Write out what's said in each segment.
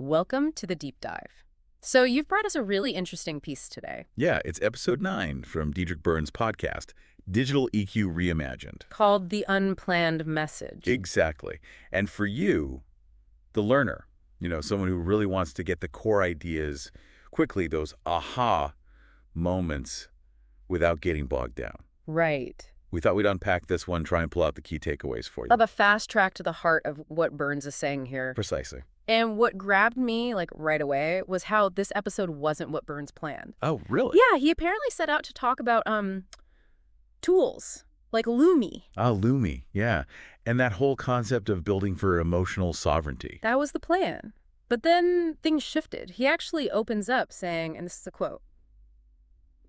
Welcome to the deep dive. So you've brought us a really interesting piece today Yeah, it's episode 9 from Diedrich Byrne's podcast, Digital EQ Reimagined. called The Unplanned Message. Exactly. And for you, the learner, someone who really wants to get the core ideas quickly, those aha moments without getting bogged down. Right. We thought we'd unpack this one, try and pull out the key takeaways for you. Of a fast track to the heart of what Burns is saying here. Precisely. And what grabbed me, right away, was how this episode wasn't what Burns planned. Oh, really? Yeah, he apparently set out to talk about, tools, like Lumi. Ah, Lumi, yeah. And that whole concept of building for emotional sovereignty. That was the plan. But then things shifted. He actually opens up saying, and this is a quote,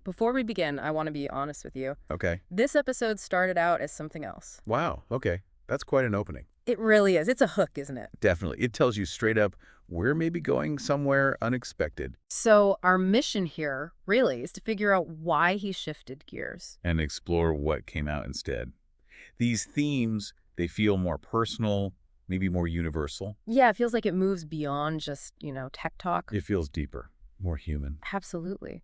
"Before we begin, I want to be honest with you. Okay. This episode started out as something else." Wow, okay. That's quite an opening. It really is. It's a hook, isn't it? Definitely. It tells you straight up we're maybe going somewhere unexpected. So our mission here, really, is to figure out why he shifted gears. And explore what came out instead. These themes, they feel more personal, maybe more universal. Yeah, it feels like it moves beyond just, tech talk. It feels deeper, more human. Absolutely.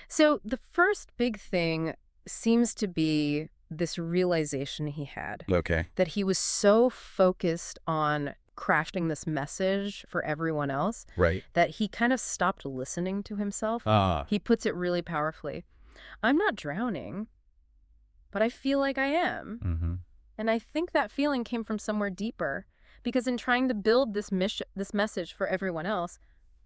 So the first big thing seems to be this realization he had Okay. that he was so focused on crafting this message for everyone else Right. that he kind of stopped listening to himself. Ah, He puts it really powerfully. "I'm not drowning, but I feel like I am." mm-hmm. And I think that feeling came from somewhere deeper, because in trying to build this message for everyone else,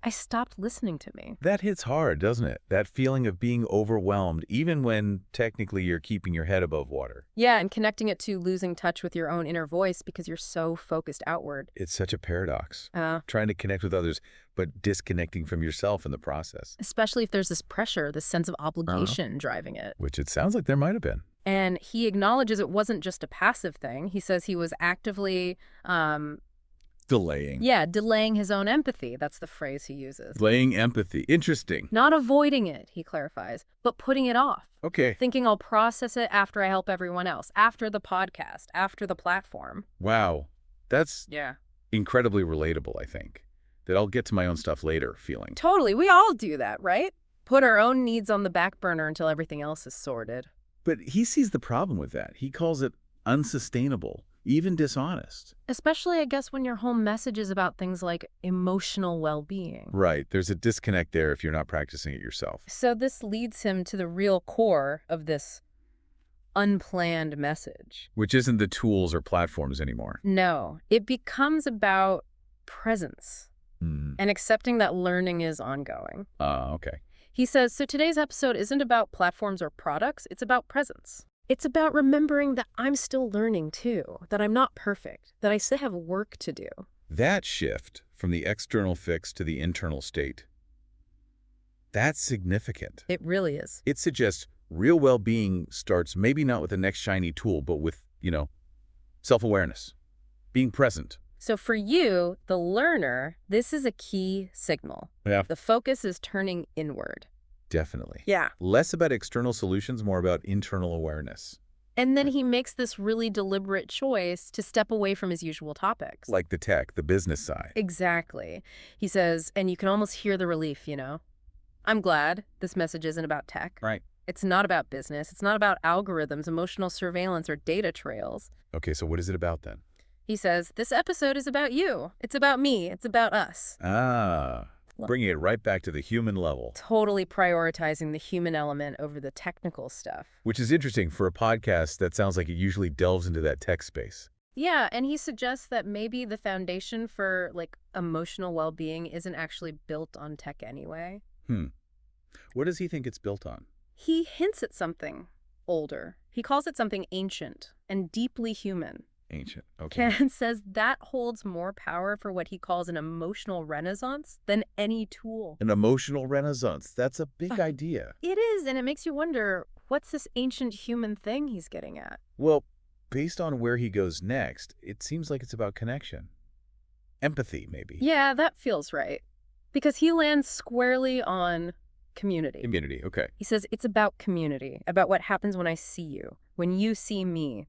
I stopped listening to me. That hits hard, doesn't it? That feeling of being overwhelmed, even when technically you're keeping your head above water. Yeah, and connecting it to losing touch with your own inner voice because you're so focused outward. It's such a paradox. Trying to connect with others, but disconnecting from yourself in the process. Especially if there's this pressure, this sense of obligation driving it. Which it sounds like there might have been. And he acknowledges it wasn't just a passive thing. He says he was actively, Delaying. delaying his own empathy. That's the phrase he uses. Delaying empathy. Interesting. Not avoiding it, he clarifies, but putting it off. Okay. Thinking I'll process it after I help everyone else, after the podcast, after the platform. Wow. That's Yeah. incredibly relatable, I think. That I'll get to my own stuff later feeling. Totally. We all do that, right? Put our own needs on the back burner until everything else is sorted. But he sees the problem with that. He calls it unsustainable, even dishonest. Especially, I guess, when your whole message is about things like emotional well-being. Right. There's a disconnect there if you're not practicing it yourself. So this leads him to the real core of this unplanned message. Which isn't the tools or platforms anymore. No, it becomes about presence Hmm. and accepting that learning is ongoing. Okay. He says, so today's episode isn't about platforms or products, it's about presence. It's about remembering that I'm still learning too, that I'm not perfect, that I still have work to do. That shift from the external fix to the internal state, that's significant. It really is. It suggests real well-being starts maybe not with the next shiny tool, but with, self-awareness, being present. So for you, the learner, this is a key signal. Yeah. The focus is turning inward. Definitely. Yeah. Less about external solutions, more about internal awareness. And then he makes this really deliberate choice to step away from his usual topics. Like the tech, the business side. Exactly. He says, and you can almost hear the relief, I'm glad this message isn't about tech. Right. It's not about business. It's not about algorithms, emotional surveillance, or data trails. Okay, so what is it about then? He says, this episode is about you. It's about me. It's about us. Bringing it right back to the human level. Totally prioritizing the human element over the technical stuff. Which is interesting for a podcast that sounds like it usually delves into that tech space. Yeah, and he suggests that maybe the foundation for, emotional well-being isn't actually built on tech anyway. What does he think it's built on? He hints at something older. He calls it something ancient and deeply human. Ancient. Okay. Ken says that holds more power for what he calls an emotional renaissance than any tool. An emotional renaissance. That's a big idea. It is, and it makes you wonder, what's this ancient human thing he's getting at? Well, based on where he goes next, it seems like it's about connection. Empathy, maybe. Yeah, that feels right. Because he lands squarely on community. Community, okay. He says it's about community, about what happens when I see you, when you see me.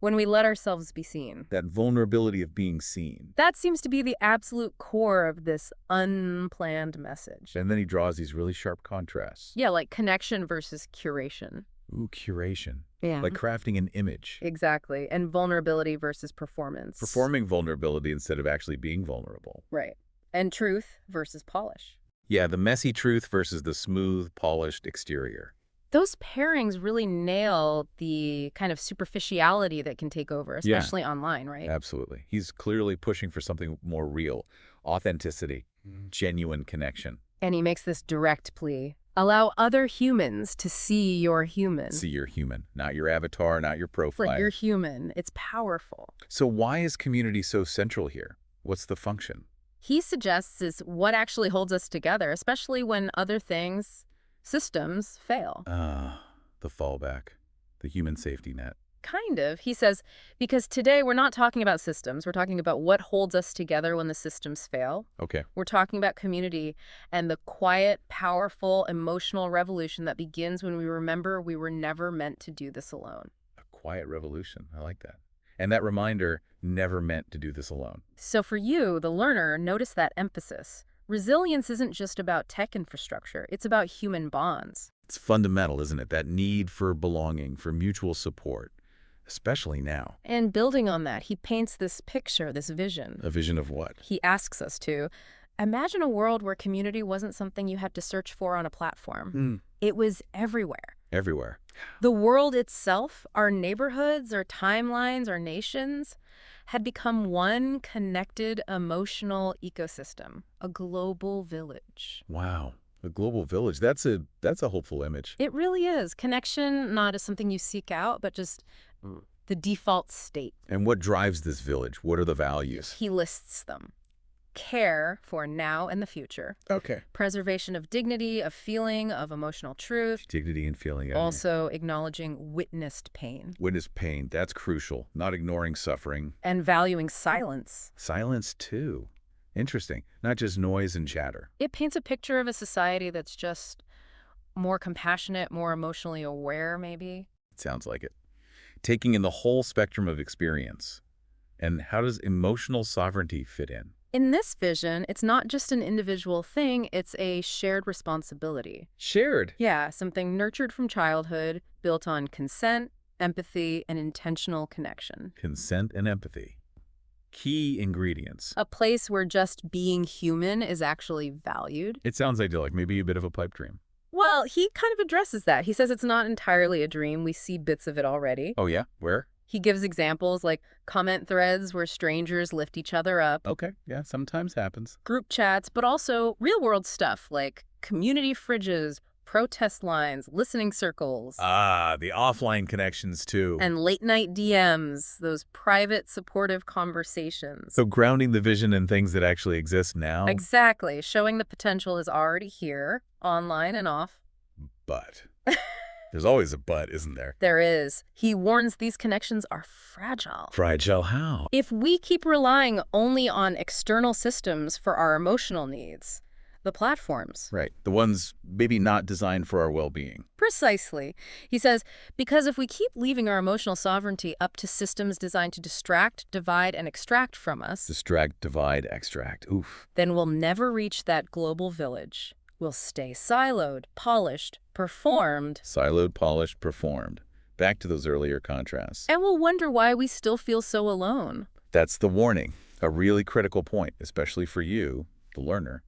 when we let ourselves be seen. That vulnerability of being seen. That seems to be the absolute core of this unplanned message. And then he draws these really sharp contrasts. Yeah, like connection versus curation. Ooh, curation. Yeah. Like crafting an image. Exactly. And vulnerability versus performance. Performing vulnerability instead of actually being vulnerable. Right. And truth versus polish. Yeah, the messy truth versus the smooth, polished exterior. Those pairings really nail the kind of superficiality that can take over, especially online, right? Absolutely. He's clearly pushing for something more real. Authenticity. Genuine connection. And he makes this direct plea. Allow other humans to see you're human. See you're human. Not your avatar, not your profile. Like you're human. It's powerful. So why is community so central here? What's the function? He suggests is what actually holds us together, especially when other things, systems, fail. The fallback. The human safety net. Kind of. He says, because today we're not talking about systems. We're talking about what holds us together when the systems fail. Okay. We're talking about community and the quiet, powerful, emotional revolution that begins when we remember we were never meant to do this alone. A quiet revolution. I like that. And that reminder, never meant to do this alone. So for you, the learner, notice that emphasis. Resilience isn't just about tech infrastructure. It's about human bonds. It's fundamental, isn't it? That need for belonging, for mutual support, especially now. And building on that, he paints this picture, this vision. A vision of what? He asks us to imagine a world where community wasn't something you had to search for on a platform. It was everywhere. Everywhere. The world itself, our neighborhoods, our timelines, our nations, had become one connected emotional ecosystem, a global village. Wow. A global village. That's a hopeful image. It really is. Connection, not as something you seek out, but just the default state. And what drives this village? What are the values? He lists them. Care for now and the future. Okay. Preservation of dignity, of feeling, of emotional truth. Dignity and feeling. Also acknowledging witnessed pain. Witness pain. That's crucial. Not ignoring suffering. And valuing silence. Silence, too. Interesting. Not just noise and chatter. It paints a picture of a society that's just more compassionate, more emotionally aware, maybe. It sounds like it. Taking in the whole spectrum of experience. And how does emotional sovereignty fit in? In this vision, it's not just an individual thing, it's a shared responsibility. Shared. Yeah, something nurtured from childhood, built on consent, empathy, and intentional connection. Consent and empathy. Key ingredients. A place where just being human is actually valued. It sounds idyllic, maybe a bit of a pipe dream. Well, he kind of addresses that. He says it's not entirely a dream. We see bits of it already. Oh, yeah? Where? He gives examples like comment threads where strangers lift each other up. Okay, yeah, sometimes happens. Group chats, but also real-world stuff like community fridges, protest lines, listening circles. Ah, the offline connections, too. And late-night DMs, those private, supportive conversations. So grounding the vision in things that actually exist now. Exactly. Showing the potential is already here, online and off. But. There's always a but, isn't there? There is. He warns these connections are fragile. Fragile how? If we keep relying only on external systems for our emotional needs, the platforms. Right. The ones maybe not designed for our well-being. Precisely. He says, because if we keep leaving our emotional sovereignty up to systems designed to distract, divide, and extract from us, Distract, divide, extract. Oof. then we'll never reach that global village. We'll stay siloed, polished, performed. Siloed, polished, performed. Back to those earlier contrasts. And we'll wonder why we still feel so alone. That's the warning. A really critical point, especially for you, the learner.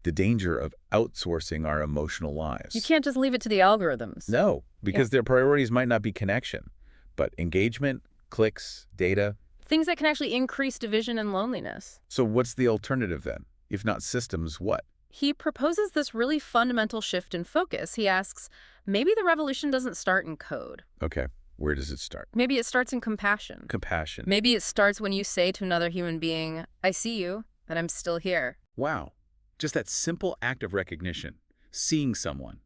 The danger of outsourcing our emotional lives. You can't just leave it to the algorithms. No, because their priorities might not be connection, but engagement, clicks, data. Things that can actually increase division and loneliness. So what's the alternative then? If not systems, what? He proposes this really fundamental shift in focus. He asks, maybe the revolution doesn't start in code. Okay, where does it start? Maybe it starts in compassion. Compassion. Maybe it starts when you say to another human being, I see you, and I'm still here. Wow. Just that simple act of recognition, seeing someone,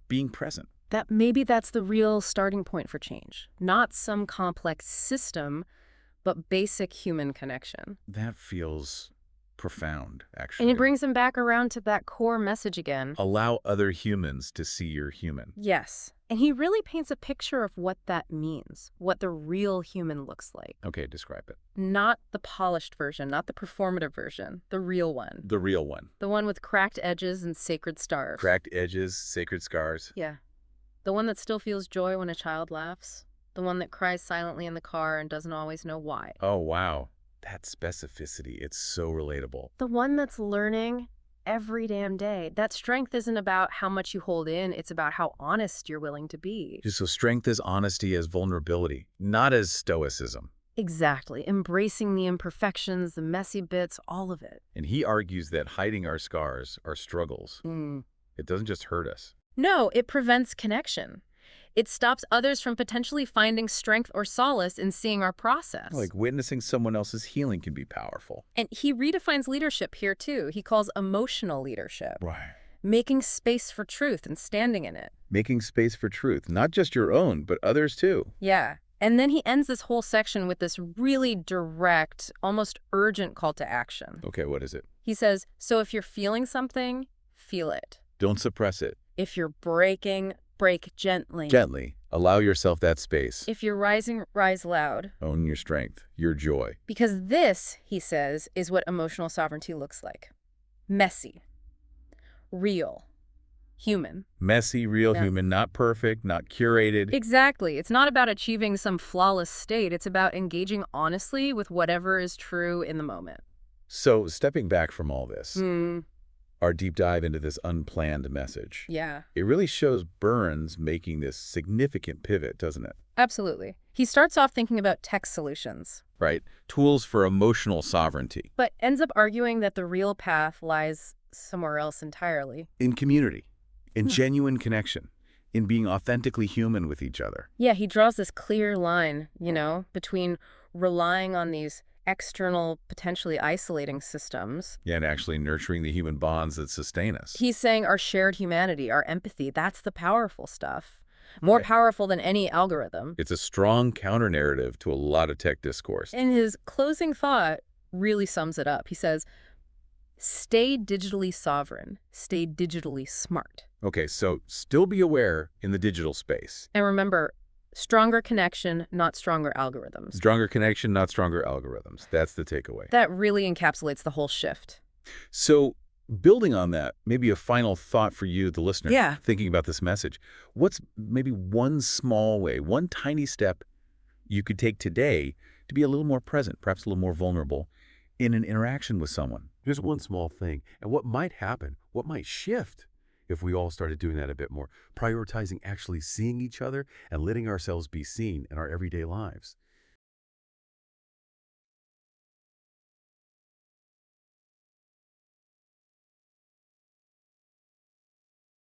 being present. Maybe that's the real starting point for change. Not some complex system, but basic human connection. That feels profound, And he actually. brings him back around to that core message again. Allow other humans to see you're human. Yes. And he really paints a picture of what that means, what the real human looks like. Okay, describe it. Not the polished version, not the performative version, the real one. The real one. The one with cracked edges and sacred stars. Cracked edges, sacred scars. Yeah. The one that still feels joy when a child laughs. The one that cries silently in the car and doesn't always know why. Oh, wow. That specificity, it's so relatable. The one that's learning every damn day. That strength isn't about how much you hold in, it's about how honest you're willing to be. So strength is honesty as vulnerability, not as stoicism. Exactly. Embracing the imperfections, the messy bits, all of it. And he argues that hiding our scars, our struggles, it doesn't just hurt us. No, it prevents connection. It stops others from potentially finding strength or solace in seeing our process. Like witnessing someone else's healing can be powerful. And he redefines leadership here, too. He calls emotional leadership. Right. Making space for truth and standing in it. Making space for truth, not just your own, but others too. Yeah. And then he ends this whole section with this really direct, almost urgent call to action. Okay, what is it? He says, so if you're feeling something, feel it. Don't suppress it. If you're breaking, break gently. Gently. Allow yourself that space. If you're rising, rise loud. Own your strength, your joy. Because this, he says, is what emotional sovereignty looks like. Messy. Real. Human. Messy, real Yeah. human, not perfect, not curated. Exactly. It's not about achieving some flawless state. It's about engaging honestly with whatever is true in the moment. So, stepping back from all this, Hmm. our deep dive into this unplanned message, Yeah. it really shows Burns making this significant pivot, doesn't it? Absolutely. He starts off thinking about tech solutions, Right? Tools for emotional sovereignty. but ends up arguing that the real path lies somewhere else entirely. In community, in genuine connection, in being authentically human with each other. Yeah, he draws this clear line, between relying on these external, potentially isolating systems. Yeah, and actually nurturing the human bonds that sustain us. He's saying our shared humanity, our empathy, that's the powerful stuff. More Right. powerful than any algorithm. It's a strong counter-narrative to a lot of tech discourse. And his closing thought really sums it up. He says, stay digitally sovereign, stay digitally smart. Okay, so still be aware in the digital space. And remember, stronger connection, not stronger algorithms. Stronger connection, not stronger algorithms. That's the takeaway. That really encapsulates the whole shift. So building on that, maybe a final thought for you, the listener, Yeah. thinking about this message. What's maybe one small way, one tiny step you could take today to be a little more present, perhaps a little more vulnerable in an interaction with someone? Just one small thing. And what might happen, what might shift if we all started doing that a bit more, prioritizing actually seeing each other and letting ourselves be seen in our everyday lives.